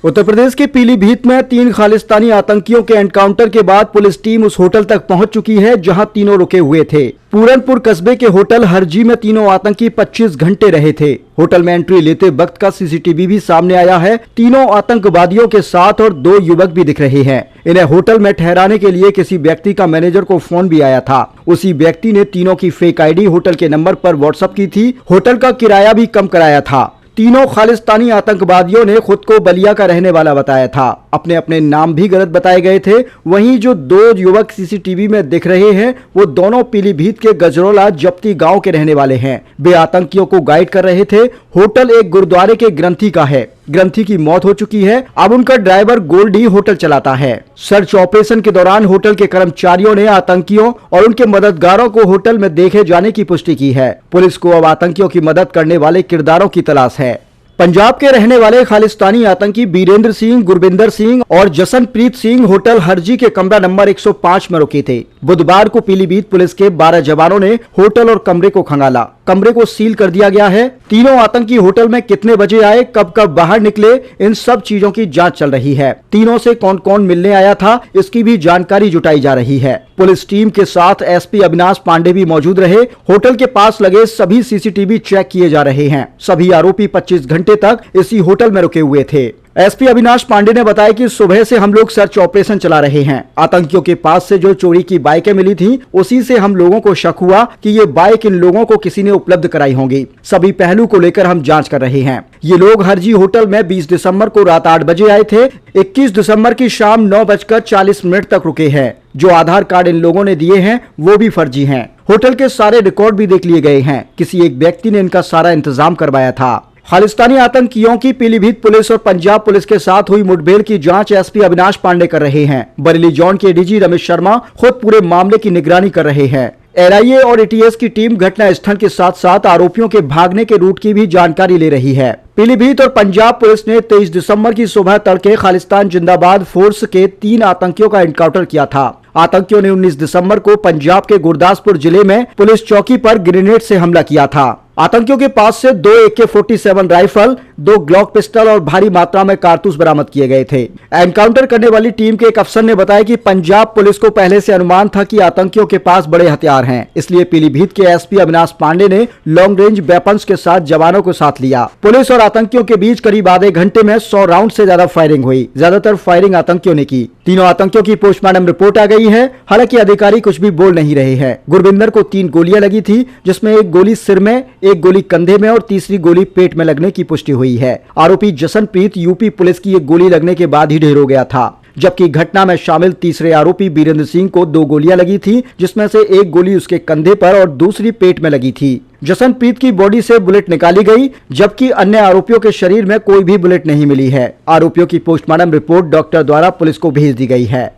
उत्तर प्रदेश के पीलीभीत में 3 खालिस्तानी आतंकियों के एनकाउंटर के बाद पुलिस टीम उस होटल तक पहुंच चुकी है जहां तीनों रुके हुए थे। पूरनपुर कस्बे के होटल हरजी में तीनों आतंकी 25 घंटे रहे थे। होटल में एंट्री लेते वक्त का सीसीटीवी भी सामने आया है। तीनों आतंकवादियों के साथ और 2 युवक भी दिख रहे हैं। इन्हें होटल में ठहराने के लिए किसी व्यक्ति का मैनेजर को फोन भी आया था। उसी व्यक्ति ने तीनों की फेक आईडी होटल के नंबर पर व्हाट्सएप की थी। होटल का किराया भी कम कराया था। तीनों खालिस्तानी आतंकवादियों ने खुद को बलिया का रहने वाला बताया था। अपने अपने नाम भी गलत बताए गए थे। वहीं जो 2 युवक सीसीटीवी में दिख रहे हैं वो दोनों पीलीभीत के गजरोला जप्ती गांव के रहने वाले हैं। वे आतंकियों को गाइड कर रहे थे। होटल एक गुरुद्वारे के ग्रंथी का है। ग्रंथी की मौत हो चुकी है। अब उनका ड्राइवर गोल्डी होटल चलाता है। सर्च ऑपरेशन के दौरान होटल के कर्मचारियों ने आतंकियों और उनके मददगारों को होटल में देखे जाने की पुष्टि की है। पुलिस को अब आतंकियों की मदद करने वाले किरदारों की तलाश है। पंजाब के रहने वाले खालिस्तानी आतंकी बीरेंद्र सिंह, गुरबिंदर सिंह और जसनप्रीत सिंह होटल हरजी के कमरा नंबर 105 में रुके थे। बुधवार को पीलीभीत पुलिस के 12 जवानों ने होटल और कमरे को खंगाला। कमरे को सील कर दिया गया है। तीनों आतंकी होटल में कितने बजे आए, कब कब बाहर निकले, इन सब चीजों की जांच चल रही है। तीनों से कौन कौन मिलने आया था, इसकी भी जानकारी जुटाई जा रही है। पुलिस टीम के साथ एसपी अविनाश पांडे भी मौजूद रहे। होटल के पास लगे सभी सीसीटीवी चेक किए जा रहे हैं। सभी आरोपी 25 घंटे तक इसी होटल में रुके हुए थे। एसपी अविनाश पांडे ने बताया कि सुबह से हम लोग सर्च ऑपरेशन चला रहे हैं। आतंकियों के पास से जो चोरी की बाइकें मिली थी, उसी से हम लोगों को शक हुआ कि ये बाइक इन लोगों को किसी ने उपलब्ध कराई होंगी। सभी पहलू को लेकर हम जांच कर रहे हैं। ये लोग हरजी होटल में 20 दिसंबर को रात 8 बजे आए थे। 21 दिसंबर की शाम 9:40 तक रुके हैं। जो आधार कार्ड इन लोगों ने दिए हैं वो भी फर्जी हैं। होटल के सारे रिकॉर्ड भी देख लिए गए हैं। किसी एक व्यक्ति ने इनका सारा इंतजाम करवाया था। खालिस्तानी आतंकियों की पीलीभीत पुलिस और पंजाब पुलिस के साथ हुई मुठभेड़ की जांच एसपी अविनाश पांडे कर रहे हैं। बरेली जोन के डीजी रमेश शर्मा खुद पूरे मामले की निगरानी कर रहे हैं। एनआईए और एटीएस की टीम घटना स्थल के साथ साथ आरोपियों के भागने के रूट की भी जानकारी ले रही है। पीलीभीत और पंजाब पुलिस ने 23 दिसंबर की सुबह तड़के खालिस्तान जिंदाबाद फोर्स के 3 आतंकियों का एनकाउंटर किया था। आतंकियों ने 19 दिसंबर को पंजाब के गुरदासपुर जिले में पुलिस चौकी पर ग्रेनेड से हमला किया था। आतंकियों के पास से 2 AK-47 राइफल, 2 ग्लॉक पिस्टल और भारी मात्रा में कारतूस बरामद किए गए थे। एनकाउंटर करने वाली टीम के एक अफसर ने बताया कि पंजाब पुलिस को पहले से अनुमान था कि आतंकियों के पास बड़े हथियार हैं, इसलिए पीलीभीत के एसपी अविनाश पांडे ने लॉन्ग रेंज वेपन्स के साथ जवानों को साथ लिया। पुलिस और आतंकियों के बीच करीब आधे घंटे में 100 राउंड से ज्यादा फायरिंग हुई। ज्यादातर फायरिंग आतंकियों ने की। तीनों आतंकियों की पोस्टमार्टम रिपोर्ट आ गई है। हालांकि अधिकारी कुछ भी बोल नहीं रहे हैं। गुरबिंदर को 3 गोलियां लगी थी, जिसमें एक गोली सिर में, एक गोली कंधे में और तीसरी गोली पेट में लगने की पुष्टि हुई है। आरोपी जसनप्रीत यूपी पुलिस की एक गोली लगने के बाद ही ढेर हो गया था। जबकि घटना में शामिल तीसरे आरोपी बीरेंद्र सिंह को 2 गोलियां लगी थी, जिसमें से एक गोली उसके कंधे पर और दूसरी पेट में लगी थी। जसनप्रीत की बॉडी से बुलेट निकाली गई, जबकि अन्य आरोपियों के शरीर में कोई भी बुलेट नहीं मिली है। आरोपियों की पोस्टमार्टम रिपोर्ट डॉक्टर द्वारा पुलिस को भेज दी गई है।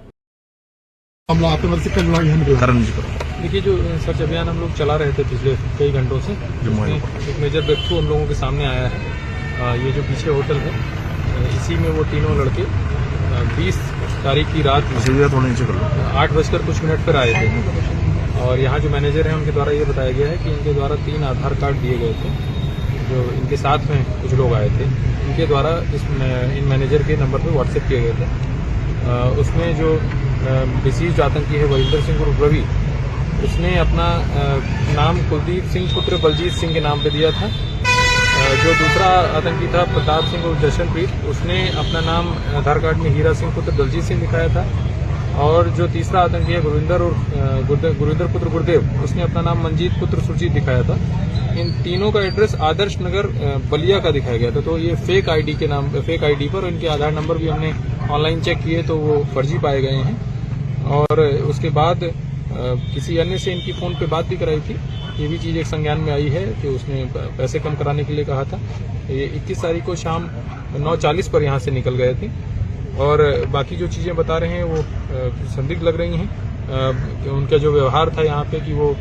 देखिए, जो सर्च अभियान हम लोग चला रहे थे पिछले कई घंटों से, एक मेजर ब्रेक थ्रू हम लोगों के सामने आया है। ये जो पीछे होटल है, इसी में वो तीनों लड़के 20 तारीख की रात 8:00 पर आए थे। और यहाँ जो मैनेजर हैं उनके द्वारा ये बताया गया है कि इनके द्वारा 3 आधार कार्ड दिए गए थे। जो इनके साथ में कुछ लोग आए थे, इनके द्वारा इन मैनेजर के नंबर पर व्हाट्सएप किए गए थे। उसमें जो डिसीज्ड आतंकी है वरिंदर सिंह उर्फ रवि, उसने अपना नाम कुलदीप सिंह पुत्र बलजीत सिंह के नाम पे दिया था। जो दूसरा आतंकी था प्रताप सिंह और जशनप्रीत, उसने अपना नाम आधार कार्ड में हीरा सिंह पुत्र दलजीत सिंह दिखाया था। और जो तीसरा आतंकी है गुरविंदर पुत्र गुरदेव, उसने अपना नाम मंजीत पुत्र सुरजीत दिखाया था। इन तीनों का एड्रेस आदर्श नगर बलिया का दिखाया गया था। तो ये फेक आईडी के नाम, फेक आईडी पर इनके आधार नंबर भी हमने ऑनलाइन चेक किए तो वो फर्जी पाए गए हैं। और उसके बाद किसी अन्य से इनकी फोन पे बात भी कराई थी। ये भी चीज़ एक संज्ञान में आई है कि उसने पैसे कम कराने के लिए कहा था। ये 21 तारीख को शाम 9:40 पर यहाँ से निकल गए थे। और बाकी जो चीज़ें बता रहे हैं वो संदिग्ध लग रही हैं। उनका जो व्यवहार था यहाँ पे, कि वो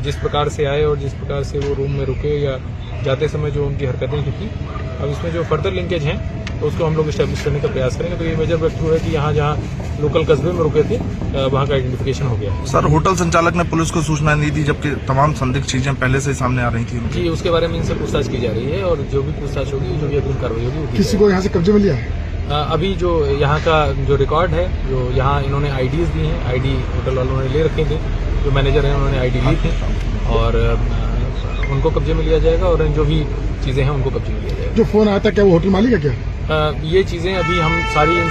जिस प्रकार से आए और जिस प्रकार से वो रूम में रुके या जाते समय जो उनकी हरकतें की, अब इसमें जो फर्दर लिंकेज हैं तो उसको हम लोग स्टैब्लिश करने का प्रयास करेंगे। तो ये मेजर ब्रेक थ्रू है कि यहाँ जहाँ लोकल कस्बे में रुके थे वहाँ का आइडेंटिफिकेशन हो गया। सर, होटल संचालक ने पुलिस को सूचना नहीं दी, जबकि तमाम संदिग्ध चीजें पहले से सामने आ रही थी। जी, उसके बारे में इनसे पूछताछ की जा रही है और जो भी पूछताछ होगी, जो भी अग्रिम कार्रवाई होगी। किसी को यहाँ से कब्जे में लिया है? अभी जो यहाँ का जो रिकॉर्ड है, जो यहाँ इन्होंने आईडीज दी हैं, आईडी होटल वालों ने ले रखे थे, जो मैनेजर हैं उन्होंने आईडी ली थी और उनको कब्जे में लिया जाएगा और जो भी चीज़ें हैं उनको कब्जे में लिया जाएगा। जो फोन आया था क्या वो होटल मालिक है क्या? ये चीज़ें अभी हम सारी